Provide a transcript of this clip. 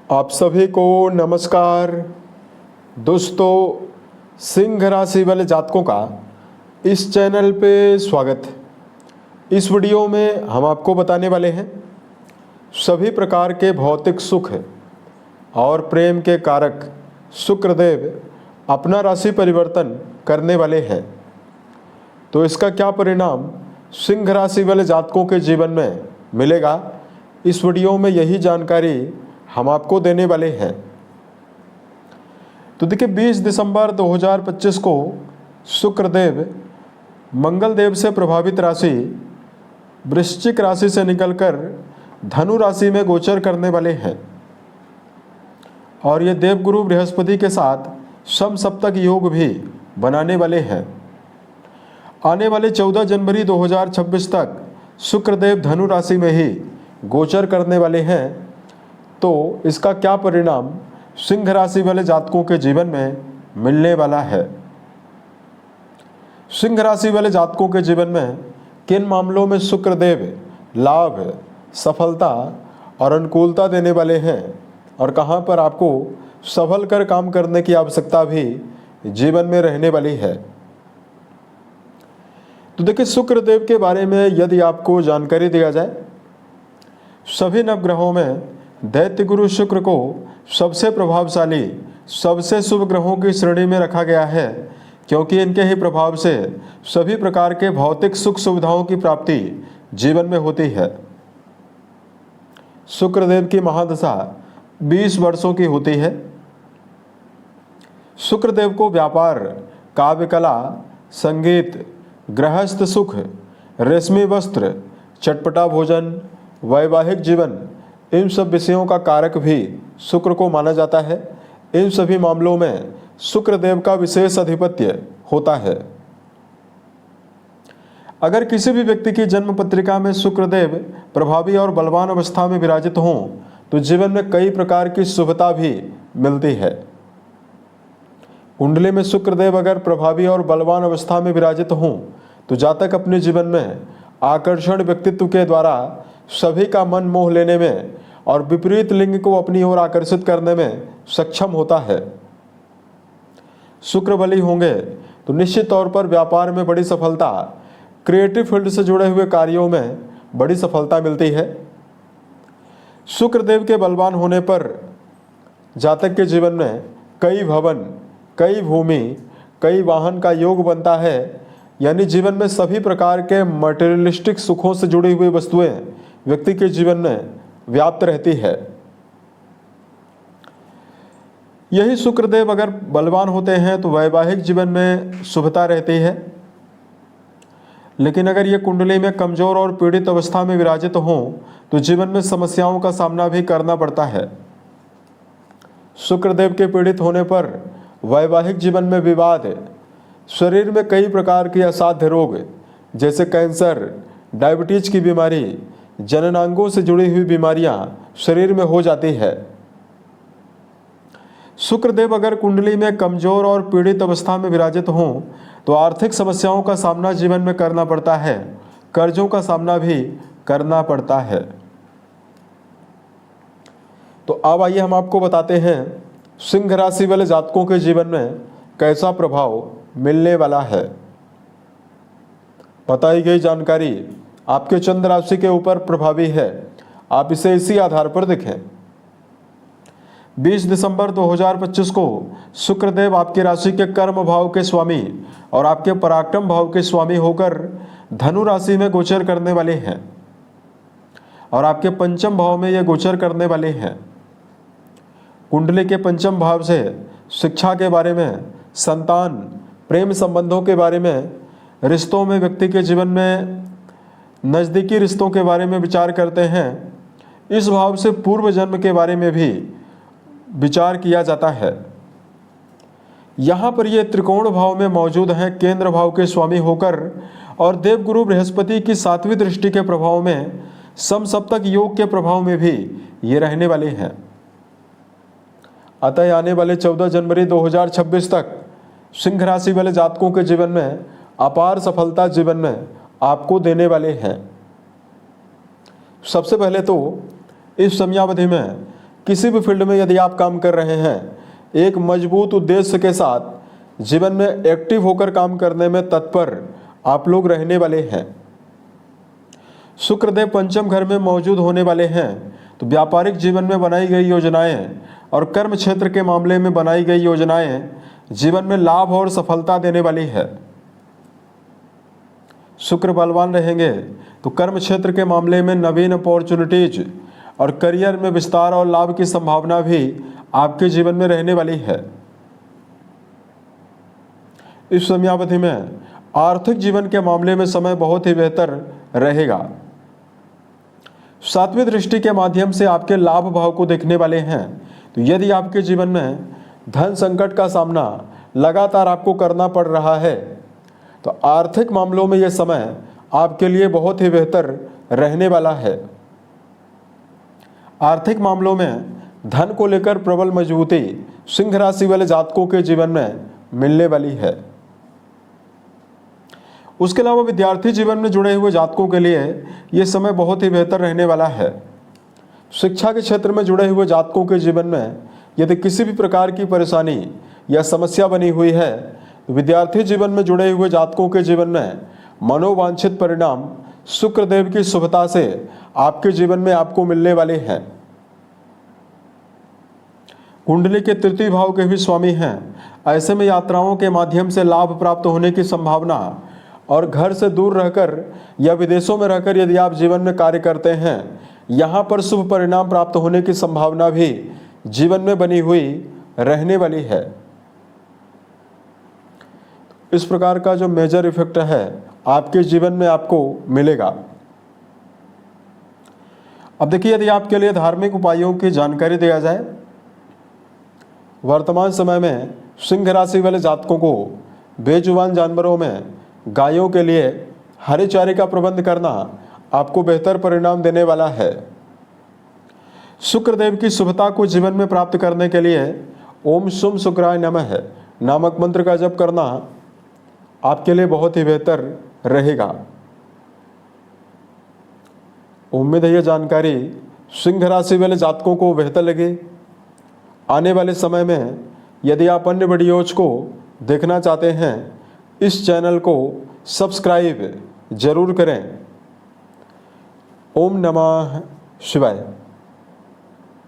आप सभी को नमस्कार। दोस्तों, सिंह राशि वाले जातकों का इस चैनल पे स्वागत है। इस वीडियो में हम आपको बताने वाले हैं सभी प्रकार के भौतिक सुख और प्रेम के कारक शुक्रदेव अपना राशि परिवर्तन करने वाले हैं। तो इसका क्या परिणाम सिंह राशि वाले जातकों के जीवन में मिलेगा, इस वीडियो में यही जानकारी हम आपको देने वाले हैं। तो देखिए, 20 दिसंबर 2025 को शुक्रदेव मंगल देव से प्रभावित राशि वृश्चिक राशि से निकलकर धनु राशि में गोचर करने वाले हैं और ये देवगुरु बृहस्पति के साथ समसप्तक योग भी बनाने वाले हैं। आने वाले 14 जनवरी 2026 तक शुक्रदेव धनु राशि में ही गोचर करने वाले हैं। तो इसका क्या परिणाम सिंह राशि वाले जातकों के जीवन में मिलने वाला है। सिंह राशि वाले जातकों के जीवन में किन मामलों में शुक्रदेव लाभ, सफलता और अनुकूलता देने वाले हैं और कहां पर आपको संभल कर काम करने की आवश्यकता भी जीवन में रहने वाली है। तो देखिए, शुक्रदेव के बारे में यदि आपको जानकारी दिया जाए, सभी नवग्रहों में दैत्य गुरु शुक्र को सबसे प्रभावशाली, सबसे शुभ ग्रहों की श्रेणी में रखा गया है, क्योंकि इनके ही प्रभाव से सभी प्रकार के भौतिक सुख सुविधाओं की प्राप्ति जीवन में होती है। शुक्रदेव की महादशा 20 वर्षों की होती है। शुक्रदेव को व्यापार, काव्य कला, संगीत, गृहस्थ सुख, रेशमी वस्त्र, चटपटा भोजन, वैवाहिक जीवन, इन सब विषयों का कारक भी शुक्र को माना जाता है। इन सभी मामलों में शुक्रदेव का विशेष आधिपत्य होता है। अगर किसी भी व्यक्ति की जन्म पत्रिका में शुक्रदेव प्रभावी और बलवान अवस्था में विराजित हों तो जीवन में कई प्रकार की शुभता भी मिलती है। कुंडली में शुक्रदेव अगर प्रभावी और बलवान अवस्था में विराजित हों तो जातक अपने जीवन में आकर्षण व्यक्तित्व के द्वारा सभी का मन मोह लेने में और विपरीत लिंग को अपनी ओर आकर्षित करने में सक्षम होता है। शुक्र बली होंगे तो निश्चित तौर पर व्यापार में बड़ी सफलता, क्रिएटिव फील्ड से जुड़े हुए कार्यों में बड़ी सफलता मिलती है। शुक्रदेव के बलवान होने पर जातक के जीवन में कई भवन, कई भूमि, कई वाहन का योग बनता है। यानी जीवन में सभी प्रकार के मटेरियलिस्टिक सुखों से जुड़ी हुई वस्तुएं व्यक्ति के जीवन में व्याप्त रहती है। यही शुक्रदेव अगर बलवान होते हैं तो वैवाहिक जीवन में शुभता रहती है, लेकिन अगर ये कुंडली में कमजोर और पीड़ित अवस्था में विराजित हों तो जीवन में समस्याओं का सामना भी करना पड़ता है। शुक्रदेव के पीड़ित होने पर वैवाहिक जीवन में विवाद, शरीर में कई प्रकार के असाध्य रोग जैसे कैंसर, डायबिटीज की बीमारी, जननांगों से जुड़ी हुई बीमारियां शरीर में हो जाती है। शुक्रदेव अगर कुंडली में कमजोर और पीड़ित अवस्था में विराजित हों तो आर्थिक समस्याओं का सामना जीवन में करना पड़ता है, कर्जों का सामना भी करना पड़ता है। तो अब आइए हम आपको बताते हैं सिंह राशि वाले जातकों के जीवन में कैसा प्रभाव मिलने वाला है। बताई गई जानकारी आपके चंद्र राशि के ऊपर प्रभावी है, आप इसे इसी आधार पर देखें। 20 दिसंबर 2025 को शुक्रदेव आपकी राशि के कर्म भाव के स्वामी और आपके पराक्रम भाव के स्वामी होकर धनु राशि में गोचर करने वाले हैं और आपके पंचम भाव में ये गोचर करने वाले हैं। कुंडली के पंचम भाव से शिक्षा के बारे में, संतान, प्रेम संबंधों के बारे में, रिश्तों में, व्यक्ति के जीवन में नज़दीकी रिश्तों के बारे में विचार करते हैं। इस भाव से पूर्व जन्म के बारे में भी विचार किया जाता है। यहाँ पर ये त्रिकोण भाव में मौजूद हैं, केंद्र भाव के स्वामी होकर, और देवगुरु बृहस्पति की 7वीं दृष्टि के प्रभाव में, समसप्तक योग के प्रभाव में भी ये रहने वाले हैं। अतः आने वाले 14 जनवरी 2026 तक सिंह राशि वाले जातकों के जीवन में अपार सफलता जीवन में आपको देने वाले हैं। सबसे पहले तो इस समयावधि में किसी भी फील्ड में यदि आप काम कर रहे हैं, एक मजबूत उद्देश्य के साथ जीवन में एक्टिव होकर काम करने में तत्पर आप लोग रहने वाले हैं। शुक्रदेव पंचम घर में मौजूद होने वाले हैं, तो व्यापारिक जीवन में बनाई गई योजनाएं और कर्म क्षेत्र के मामले में बनाई गई योजनाएं जीवन में लाभ और सफलता देने वाली है। शुक्र बलवान रहेंगे तो कर्म क्षेत्र के मामले में नवीन अपॉर्चुनिटीज और करियर में विस्तार और लाभ की संभावना भी आपके जीवन में रहने वाली है। इस समयावधि में आर्थिक जीवन के मामले में समय बहुत ही बेहतर रहेगा। सातवीं दृष्टि के माध्यम से आपके लाभ भाव को देखने वाले हैं, तो यदि आपके जीवन में धन संकट का सामना लगातार आपको करना पड़ रहा है, तो आर्थिक मामलों में यह समय आपके लिए बहुत ही बेहतर रहने वाला है। आर्थिक मामलों में धन को लेकर प्रबल मजबूती सिंह राशि वाले जातकों के जीवन में मिलने वाली है। उसके अलावा विद्यार्थी जीवन में जुड़े हुए जातकों के लिए यह समय बहुत ही बेहतर रहने वाला है। शिक्षा के क्षेत्र में जुड़े हुए जातकों के जीवन में यदि किसी भी प्रकार की परेशानी या समस्या बनी हुई है, तो विद्यार्थी जीवन में जुड़े हुए जातकों के जीवन में मनोवांछित परिणाम शुक्रदेव की शुभता से आपके जीवन में आपको मिलने वाले हैं। कुंडली के तृतीय भाव के भी स्वामी हैं, ऐसे में यात्राओं के माध्यम से लाभ प्राप्त होने की संभावना और घर से दूर रहकर या विदेशों में रहकर यदि आप जीवन में कार्य करते हैं, यहाँ पर शुभ परिणाम प्राप्त होने की संभावना भी जीवन में बनी हुई रहने वाली है। इस प्रकार का जो मेजर इफेक्ट है आपके जीवन में आपको मिलेगा। अब देखिए, यदि आपके लिए धार्मिक उपायों की जानकारी दिया जाए, वर्तमान समय में सिंह राशि वाले जातकों को बेजुबान जानवरों में गायों के लिए हरे चारे का प्रबंध करना आपको बेहतर परिणाम देने वाला है। शुक्रदेव की शुभता को जीवन में प्राप्त करने के लिए ओम शुम शुक्राय नमः नामक मंत्र का जप करना आपके लिए बहुत ही बेहतर रहेगा। उम्मीद है यह जानकारी सिंह राशि वाले जातकों को बेहतर लगे। आने वाले समय में यदि आप अन्य वीडियोज को देखना चाहते हैं, इस चैनल को सब्सक्राइब जरूर करें। ओम नमः शिवाय।